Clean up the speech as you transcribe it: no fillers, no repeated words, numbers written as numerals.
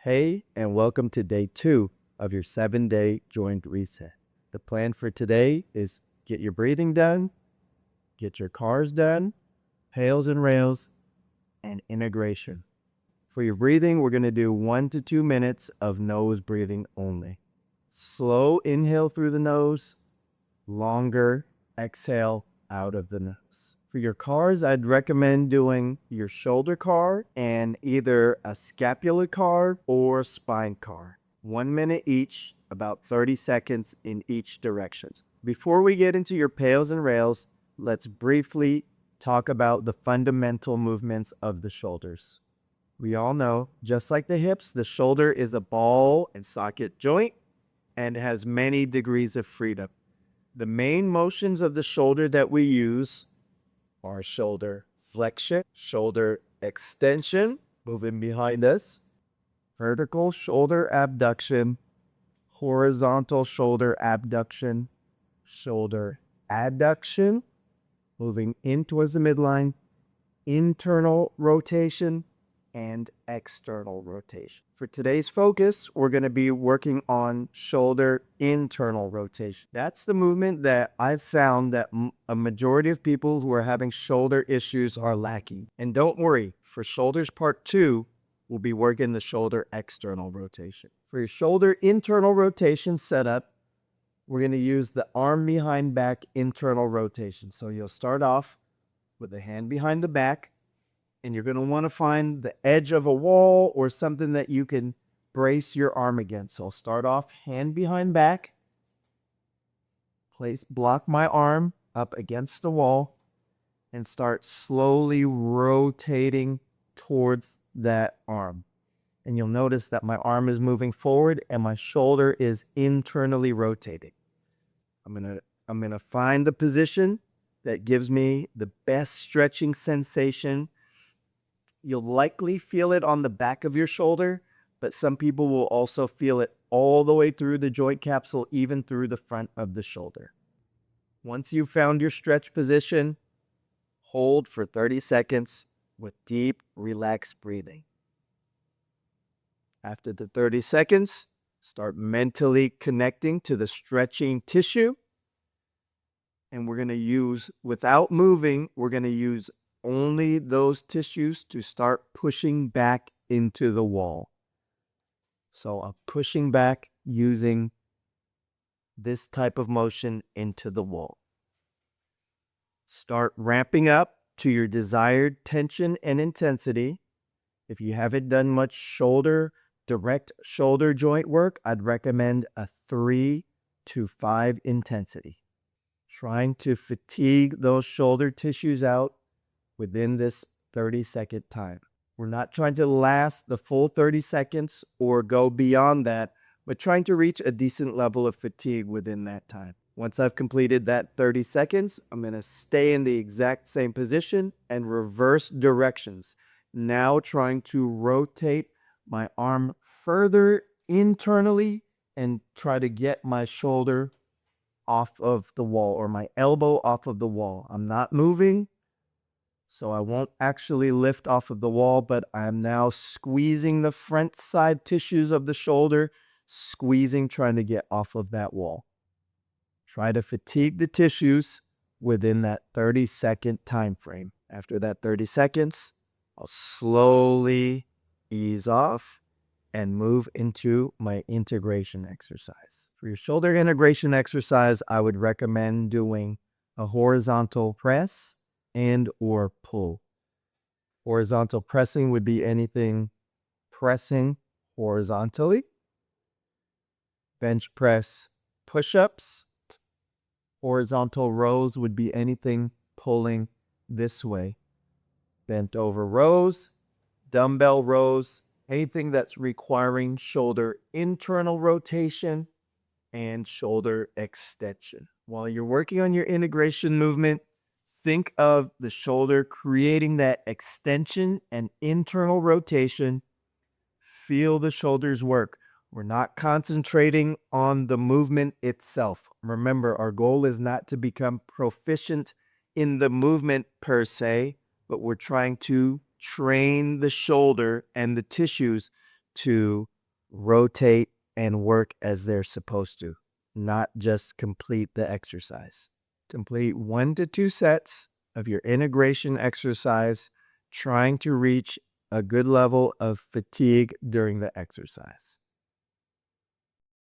Hey, and welcome to day 2 of your 7-day joint reset. The plan for today is get your breathing done, get your CARs done, pails and rails, and integration. For your breathing, we're going to do 1 to 2 minutes of nose breathing only. Slow inhale through the nose, longer exhale out of the nose. For your CARs, I'd recommend doing your shoulder CAR and either a scapula CAR or spine CAR. 1 minute each, about 30 seconds in each direction. Before we get into your pails and rails, let's briefly talk about the fundamental movements of the shoulders. We all know, just like the hips, the shoulder is a ball and socket joint and has many degrees of freedom. The main motions of the shoulder that we use are shoulder flexion, shoulder extension, moving behind us, vertical shoulder abduction, horizontal shoulder abduction, shoulder adduction, moving in towards the midline, internal rotation, and external rotation. For today's focus, we're going to be working on shoulder internal rotation. That's the movement that I've found that a majority of people who are having shoulder issues are lacking. And don't worry, for shoulders part 2, we'll be working the shoulder external rotation. For your shoulder internal rotation setup, we're going to use the arm behind back internal rotation. So you'll start off with the hand behind the back, and you're going to want to find the edge of a wall or something that you can brace your arm against. So I'll start off hand behind back, block my arm up against the wall, and start slowly rotating towards that arm. And you'll notice that my arm is moving forward and my shoulder is internally rotating. I'm going to find the position that gives me the best stretching sensation. You'll likely feel it on the back of your shoulder, but some people will also feel it all the way through the joint capsule, even through the front of the shoulder. Once you've found your stretch position, hold for 30 seconds with deep, relaxed breathing. After the 30 seconds, start mentally connecting to the stretching tissue. And we're going to use, without moving, we're going to use only those tissues to start pushing back into the wall. So I'm pushing back using this type of motion into the wall. Start ramping up to your desired tension and intensity. If you haven't done much direct shoulder joint work, I'd recommend a 3 to 5 intensity. Trying to fatigue those shoulder tissues out within this 30-second time. We're not trying to last the full 30 seconds or go beyond that, but trying to reach a decent level of fatigue within that time. Once I've completed that 30 seconds, I'm going to stay in the exact same position and reverse directions. Now trying to rotate my arm further internally and try to get my shoulder off of the wall or my elbow off of the wall. I'm not moving, so I won't actually lift off of the wall, but I'm now squeezing the front side tissues of the shoulder, trying to get off of that wall. Try to fatigue the tissues within that 30-second time frame. After that 30 seconds, I'll slowly ease off and move into my integration exercise. For your shoulder integration exercise, I would recommend doing a horizontal press and or pull. Horizontal pressing would be anything pressing horizontally. Bench press push-ups. Horizontal rows would be anything pulling this way. Bent over rows, dumbbell rows, anything that's requiring shoulder internal rotation and shoulder extension. While you're working on your integration movement, think of the shoulder creating that extension and internal rotation. Feel the shoulders work. We're not concentrating on the movement itself. Remember, our goal is not to become proficient in the movement per se, but we're trying to train the shoulder and the tissues to rotate, and work as they're supposed to, not just complete the exercise. Complete 1 to 2 sets of your integration exercise, trying to reach a good level of fatigue during the exercise.